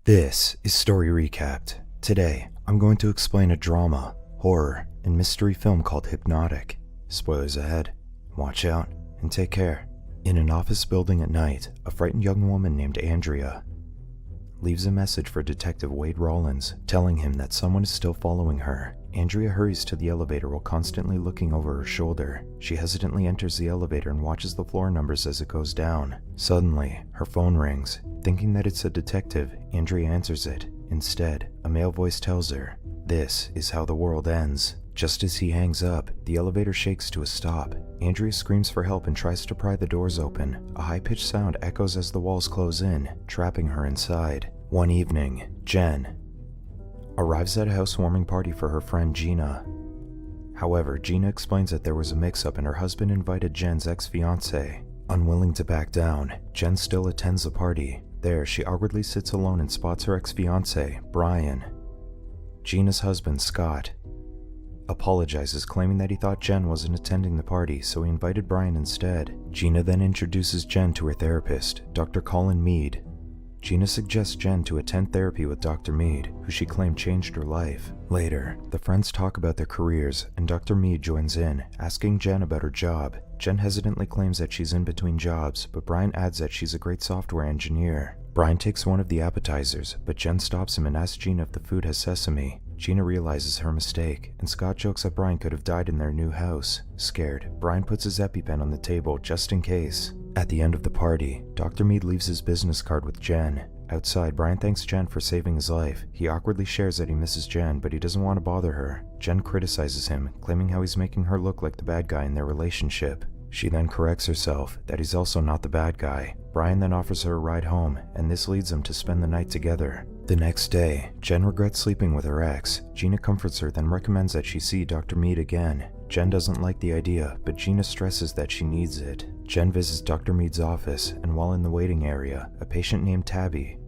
This is Story Recapped. Today, I'm going to explain a drama, horror, and mystery film called Hypnotic. Spoilers ahead. Watch out, and take care. In an office building at night, a frightened young woman named Andrea leaves a message for Detective Wade Rollins, telling him that someone is still following her. Andrea hurries to the elevator while constantly looking over her shoulder. She hesitantly enters the elevator and watches the floor numbers as it goes down. Suddenly, her phone rings. Thinking that it's a detective, Andrea answers it. Instead, a male voice tells her, "This is how the world ends." Just as he hangs up, the elevator shakes to a stop. Andrea screams for help and tries to pry the doors open. A high-pitched sound echoes as the walls close in, trapping her inside. One evening, Jen arrives at a housewarming party for her friend Gina. However, Gina explains that there was a mix-up and her husband invited Jen's ex-fiancé. Unwilling to back down, Jen still attends the party. There, she awkwardly sits alone and spots her ex-fiancé, Brian. Gina's husband, Scott, apologizes, claiming that he thought Jen wasn't attending the party, so he invited Brian instead. Gina then introduces Jen to her therapist, Dr. Colin Mead. Gina suggests Jen to attend therapy with Dr. Mead, who she claimed changed her life. Later, the friends talk about their careers, and Dr. Mead joins in, asking Jen about her job. Jen hesitantly claims that she's in between jobs, but Brian adds that she's a great software engineer. Brian takes one of the appetizers, but Jen stops him and asks Gina if the food has sesame. Gina realizes her mistake, and Scott jokes that Brian could have died in their new house. Scared, Brian puts his EpiPen on the table just in case. At the end of the party, Dr. Mead leaves his business card with Jen. Outside, Brian thanks Jen for saving his life. He awkwardly shares that he misses Jen, but he doesn't want to bother her. Jen criticizes him, claiming how he's making her look like the bad guy in their relationship. She then corrects herself that he's also not the bad guy. Brian then offers her a ride home, and this leads them to spend the night together. The next day, Jen regrets sleeping with her ex. Gina comforts her, then recommends that she see Dr. Mead again. Jen doesn't like the idea, but Gina stresses that she needs it. Jen visits Dr. Mead's office, and while in the waiting area, a patient named Tabby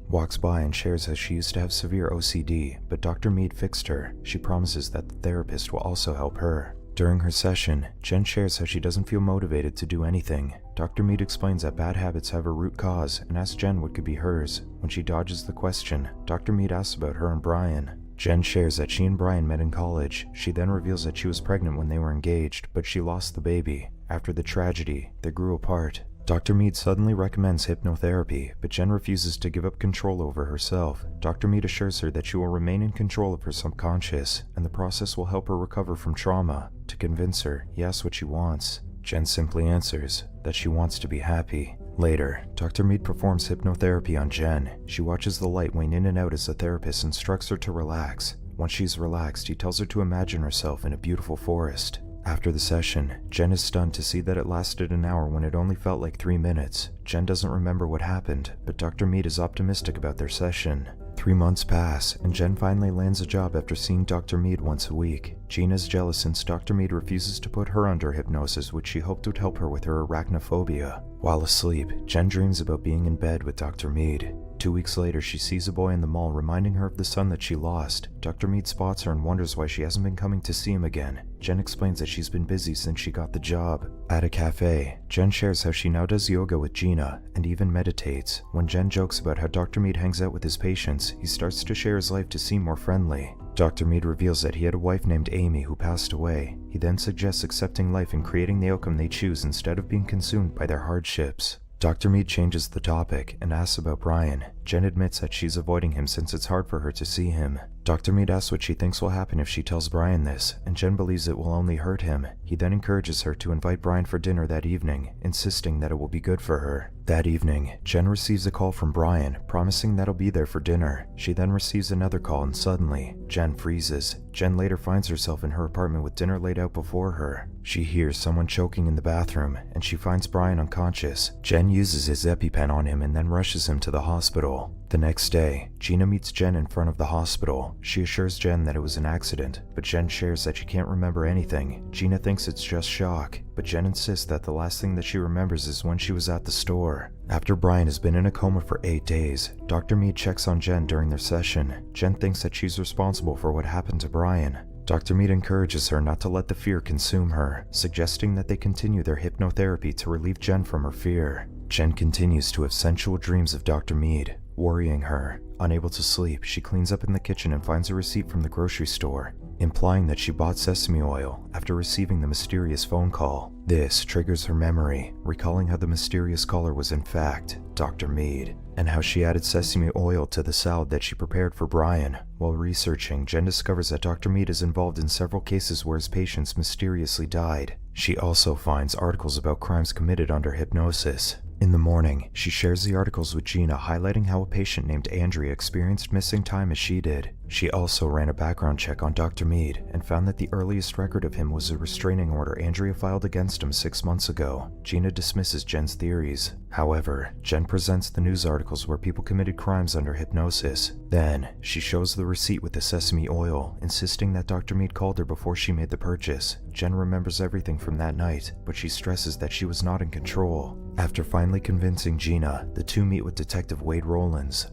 walks by and shares how she used to have severe OCD, but Dr. Mead fixed her. She promises that the therapist will also help her. During her session, Jen shares how she doesn't feel motivated to do anything. Dr. Mead explains that bad habits have a root cause and asks Jen what could be hers. When she dodges the question, Dr. Mead asks about her and Brian. Jen shares that she and Brian met in college. She then reveals that she was pregnant when they were engaged, but she lost the baby. After the tragedy, they grew apart. Dr. Mead suddenly recommends hypnotherapy, but Jen refuses to give up control over herself. Dr. Mead assures her that she will remain in control of her subconscious, and the process will help her recover from trauma. To convince her, he asks what she wants. Jen simply answers that she wants to be happy. Later, Dr. Mead performs hypnotherapy on Jen. She watches the light wane in and out as the therapist instructs her to relax. Once she's relaxed, he tells her to imagine herself in a beautiful forest. After the session, Jen is stunned to see that it lasted an hour when it only felt like 3 minutes. Jen doesn't remember what happened, but Dr. Mead is optimistic about their session. 3 months pass, and Jen finally lands a job after seeing Dr. Mead once a week. Gina's jealous since Dr. Mead refuses to put her under hypnosis, which she hoped would help her with her arachnophobia. While asleep, Jen dreams about being in bed with Dr. Mead. 2 weeks later, she sees a boy in the mall reminding her of the son that she lost. Dr. Mead spots her and wonders why she hasn't been coming to see him again. Jen explains that she's been busy since she got the job. At a cafe, Jen shares how she now does yoga with Gina and even meditates. When Jen jokes about how Dr. Mead hangs out with his patients, he starts to share his life to seem more friendly. Dr. Mead reveals that he had a wife named Amy who passed away. He then suggests accepting life and creating the outcome they choose instead of being consumed by their hardships. Dr. Mead changes the topic and asks about Brian. Jen admits that she's avoiding him since it's hard for her to see him. Dr. Mead asks what she thinks will happen if she tells Brian this, and Jen believes it will only hurt him. He then encourages her to invite Brian for dinner that evening, insisting that it will be good for her. That evening, Jen receives a call from Brian, promising that he'll be there for dinner. She then receives another call and suddenly, Jen freezes. Jen later finds herself in her apartment with dinner laid out before her. She hears someone choking in the bathroom, and she finds Brian unconscious. Jen uses his EpiPen on him and then rushes him to the hospital. The next day, Gina meets Jen in front of the hospital. She assures Jen that it was an accident, but Jen shares that she can't remember anything. Gina thinks it's just shock, but Jen insists that the last thing that she remembers is when she was at the store. After Brian has been in a coma for 8 days, Dr. Mead checks on Jen during their session. Jen thinks that she's responsible for what happened to Brian. Dr. Mead encourages her not to let the fear consume her, suggesting that they continue their hypnotherapy to relieve Jen from her fear. Jen continues to have sensual dreams of Dr. Mead. worrying her. Unable to sleep, she cleans up in the kitchen and finds a receipt from the grocery store, implying that she bought sesame oil after receiving the mysterious phone call. This triggers her memory, recalling how the mysterious caller was in fact Dr. Mead, and how she added sesame oil to the salad that she prepared for Brian. While researching, Jen discovers that Dr. Mead is involved in several cases where his patients mysteriously died. She also finds articles about crimes committed under hypnosis. In the morning, she shares the articles with Gina, highlighting how a patient named Andrea experienced missing time as she did. She also ran a background check on Dr. Mead and found that the earliest record of him was a restraining order Andrea filed against him 6 months ago. Gina dismisses Jen's theories. However, Jen presents the news articles where people committed crimes under hypnosis. Then, she shows the receipt with the sesame oil, insisting that Dr. Mead called her before she made the purchase. Jen remembers everything from that night, but she stresses that she was not in control. After finally convincing Gina, the two meet with Detective Wade Rollins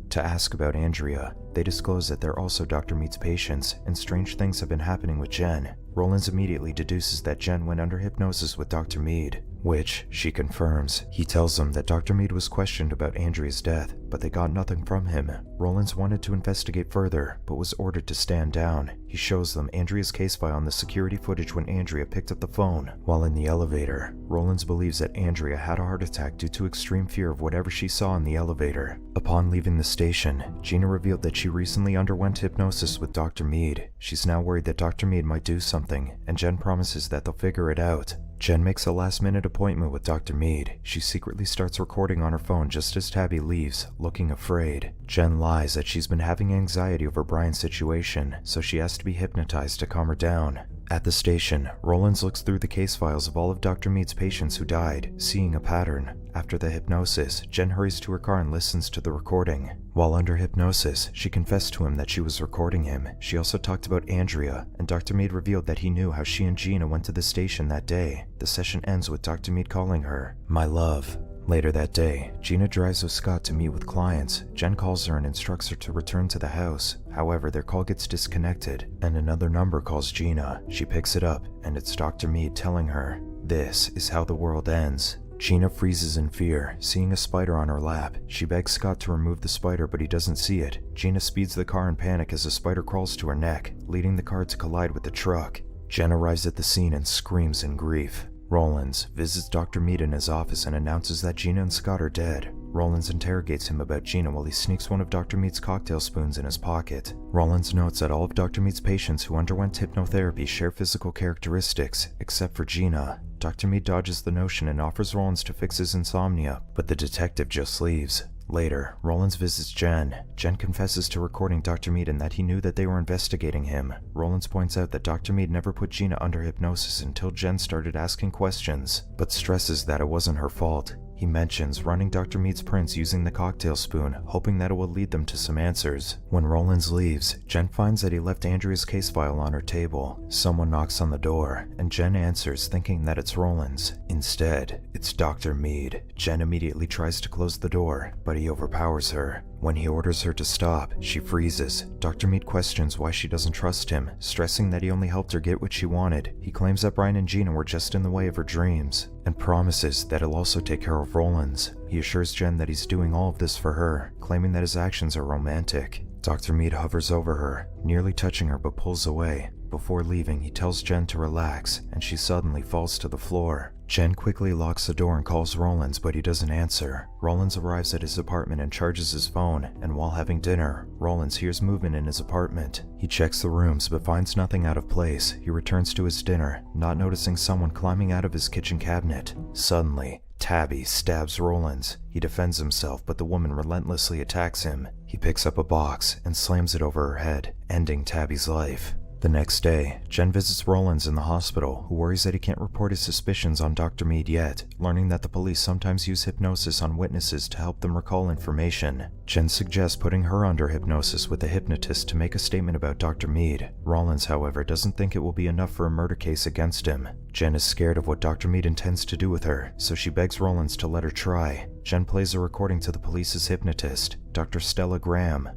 to ask about Andrea. They disclose that they're also Dr. Mead's patients, and strange things have been happening with Jen. Rollins immediately deduces that Jen went under hypnosis with Dr. Mead, which she confirms. He tells them that Dr. Mead was questioned about Andrea's death, but they got nothing from him. Rollins wanted to investigate further, but was ordered to stand down. He shows them Andrea's case file and the security footage when Andrea picked up the phone. While in the elevator, Rollins believes that Andrea had a heart attack due to extreme fear of whatever she saw in the elevator. Upon leaving the station, Gina revealed that she recently underwent hypnosis with Dr. Mead. She's now worried that Dr. Mead might do something, and Jen promises that they'll figure it out. Jen makes a last-minute appointment with Dr. Mead. She secretly starts recording on her phone just as Tabby leaves, looking afraid. Jen lies that she's been having anxiety over Brian's situation, so she has to be hypnotized to calm her down. At the station, Rollins looks through the case files of all of Dr. Mead's patients who died, seeing a pattern. After the hypnosis, Jen hurries to her car and listens to the recording. While under hypnosis, she confessed to him that she was recording him. She also talked about Andrea, and Dr. Mead revealed that he knew how she and Gina went to the station that day. The session ends with Dr. Mead calling her, "My love." Later that day, Gina drives with Scott to meet with clients. Jen calls her and instructs her to return to the house. However, their call gets disconnected, and another number calls Gina. She picks it up, and it's Dr. Mead telling her, "This is how the world ends." Gina freezes in fear, seeing a spider on her lap. She begs Scott to remove the spider, but he doesn't see it. Gina speeds the car in panic as the spider crawls to her neck, leading the car to collide with the truck. Jen arrives at the scene and screams in grief. Rollins visits Dr. Mead in his office and announces that Gina and Scott are dead. Rollins interrogates him about Gina while he sneaks one of Dr. Mead's cocktail spoons in his pocket. Rollins notes that all of Dr. Mead's patients who underwent hypnotherapy share physical characteristics, except for Gina. Dr. Mead dodges the notion and offers Rollins to fix his insomnia, but the detective just leaves. Later, Rollins visits Jen. Jen confesses to recording Dr. Mead and that he knew that they were investigating him. Rollins points out that Dr. Mead never put Gina under hypnosis until Jen started asking questions, but stresses that it wasn't her fault. He mentions running Dr. Mead's prints using the cocktail spoon, hoping that it will lead them to some answers. When Rollins leaves, Jen finds that he left Andrea's case file on her table. Someone knocks on the door, and Jen answers, thinking that it's Rollins. Instead, it's Dr. Mead. Jen immediately tries to close the door, but he overpowers her. When he orders her to stop, she freezes. Dr. Mead questions why she doesn't trust him, stressing that he only helped her get what she wanted. He claims that Brian and Gina were just in the way of her dreams, and promises that he'll also take care of Rollins. He assures Jen that he's doing all of this for her, claiming that his actions are romantic. Dr. Mead hovers over her, nearly touching her but pulls away. Before leaving, he tells Jen to relax, and she suddenly falls to the floor. Jen quickly locks the door and calls Rollins, but he doesn't answer. Rollins arrives at his apartment and charges his phone, and while having dinner, Rollins hears movement in his apartment. He checks the rooms but finds nothing out of place. He returns to his dinner, not noticing someone climbing out of his kitchen cabinet. Suddenly, Tabby stabs Rollins. He defends himself, but the woman relentlessly attacks him. He picks up a box and slams it over her head, ending Tabby's life. The next day, Jen visits Rollins in the hospital, who worries that he can't report his suspicions on Dr. Mead yet, learning that the police sometimes use hypnosis on witnesses to help them recall information. Jen suggests putting her under hypnosis with a hypnotist to make a statement about Dr. Mead. Rollins, however, doesn't think it will be enough for a murder case against him. Jen is scared of what Dr. Mead intends to do with her, so she begs Rollins to let her try. Jen plays a recording to the police's hypnotist, Dr. Stella Graham.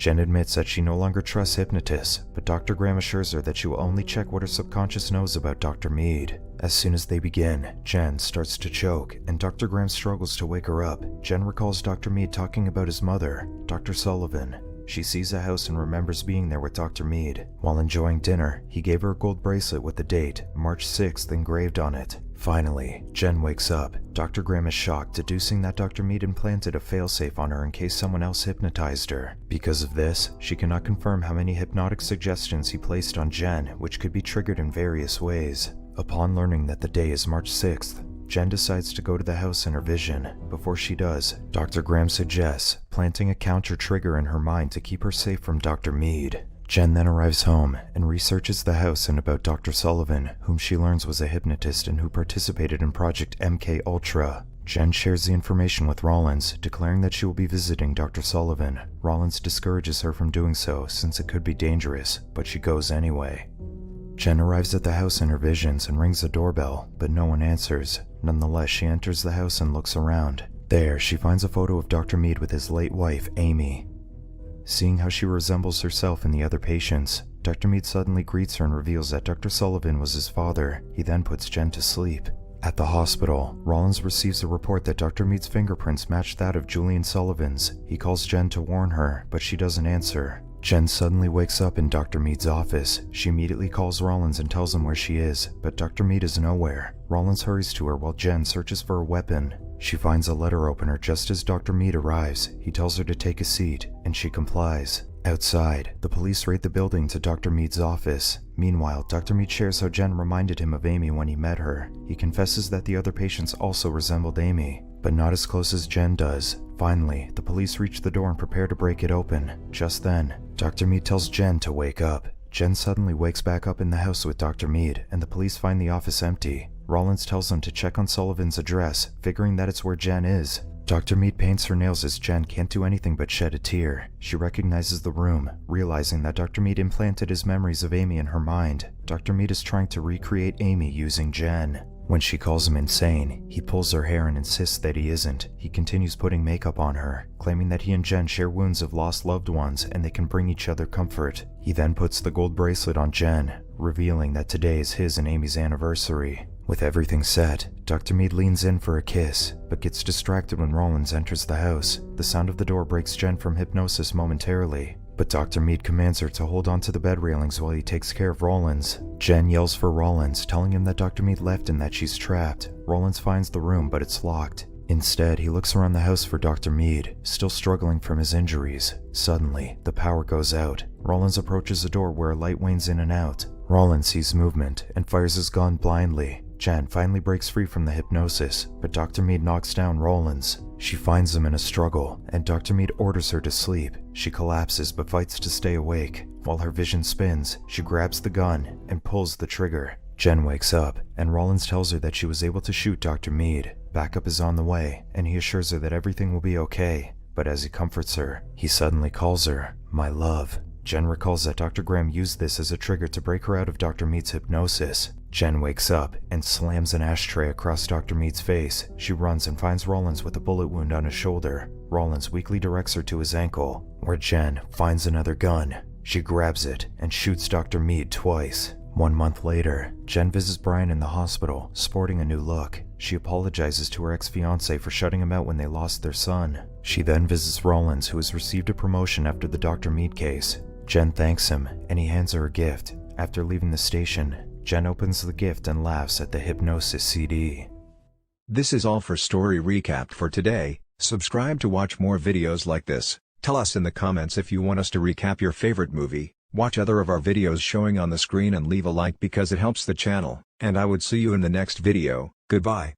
Jen admits that she no longer trusts hypnotists, but Dr. Graham assures her that she will only check what her subconscious knows about Dr. Mead. As soon as they begin, Jen starts to choke, and Dr. Graham struggles to wake her up. Jen recalls Dr. Mead talking about his mother, Dr. Sullivan. She sees a house and remembers being there with Dr. Mead. While enjoying dinner, he gave her a gold bracelet with the date, March 6th, engraved on it. Finally, Jen wakes up. Dr. Graham is shocked, deducing that Dr. Mead implanted a failsafe on her in case someone else hypnotized her. Because of this, she cannot confirm how many hypnotic suggestions he placed on Jen, which could be triggered in various ways. Upon learning that the day is March 6th, Jen decides to go to the house in her vision. Before she does, Dr. Graham suggests planting a counter trigger in her mind to keep her safe from Dr. Mead. Jen then arrives home and researches the house and about Dr. Sullivan, whom she learns was a hypnotist and who participated in Project MK Ultra. Jen shares the information with Rollins, declaring that she will be visiting Dr. Sullivan. Rollins discourages her from doing so since it could be dangerous, but she goes anyway. Jen arrives at the house in her visions and rings the doorbell, but no one answers. Nonetheless, she enters the house and looks around. There, she finds a photo of Dr. Mead with his late wife, Amy. Seeing how she resembles herself and the other patients, Dr. Mead suddenly greets her and reveals that Dr. Sullivan was his father. He then puts Jen to sleep. At the hospital, Rollins receives a report that Dr. Mead's fingerprints match that of Julian Sullivan's. He calls Jen to warn her, but she doesn't answer. Jen suddenly wakes up in Dr. Mead's office. She immediately calls Rollins and tells him where she is, but Dr. Mead is nowhere. Rollins hurries to her while Jen searches for a weapon. She finds a letter opener just as Dr. Mead arrives. He tells her to take a seat, and she complies. Outside, the police raid the building to Dr. Mead's office. Meanwhile, Dr. Mead shares how Jen reminded him of Amy when he met her. He confesses that the other patients also resembled Amy, but not as close as Jen does. Finally, the police reach the door and prepare to break it open. Just then, Dr. Mead tells Jen to wake up. Jen suddenly wakes back up in the house with Dr. Mead, and the police find the office empty. Rollins tells them to check on Sullivan's address, figuring that it's where Jen is. Dr. Mead paints her nails as Jen can't do anything but shed a tear. She recognizes the room, realizing that Dr. Mead implanted his memories of Amy in her mind. Dr. Mead is trying to recreate Amy using Jen. When she calls him insane, he pulls her hair and insists that he isn't. He continues putting makeup on her, claiming that he and Jen share wounds of lost loved ones and they can bring each other comfort. He then puts the gold bracelet on Jen, revealing that today is his and Amy's anniversary. With everything set, Dr. Mead leans in for a kiss, but gets distracted when Rollins enters the house. The sound of the door breaks Jen from hypnosis momentarily, but Dr. Mead commands her to hold onto the bed railings while he takes care of Rollins. Jen yells for Rollins, telling him that Dr. Mead left and that she's trapped. Rollins finds the room, but it's locked. Instead, he looks around the house for Dr. Mead, still struggling from his injuries. Suddenly, the power goes out. Rollins approaches a door where a light wanes in and out. Rollins sees movement and fires his gun blindly. Jen finally breaks free from the hypnosis, but Dr. Mead knocks down Rollins. She finds him in a struggle, and Dr. Mead orders her to sleep. She collapses but fights to stay awake. While her vision spins, she grabs the gun and pulls the trigger. Jen wakes up, and Rollins tells her that she was able to shoot Dr. Mead. Backup is on the way, and he assures her that everything will be okay. But as he comforts her, he suddenly calls her, "My love." Jen recalls that Dr. Graham used this as a trigger to break her out of Dr. Mead's hypnosis. Jen wakes up and slams an ashtray across Dr. Mead's face. She runs and finds Rollins with a bullet wound on his shoulder. Rollins weakly directs her to his ankle, where Jen finds another gun. She grabs it and shoots Dr. Mead twice. 1 month later, Jen visits Brian in the hospital, sporting a new look. She apologizes to her ex-fiancé for shutting him out when they lost their son. She then visits Rollins, who has received a promotion after the Dr. Mead case. Jen thanks him, and he hands her a gift. After leaving the station, Jen opens the gift and laughs at the hypnosis CD. This is all for Story Recap for today. Subscribe to watch more videos like this. Tell us in the comments if you want us to recap your favorite movie. Watch other of our videos showing on the screen and leave a like because it helps the channel. And I would see you in the next video. Goodbye.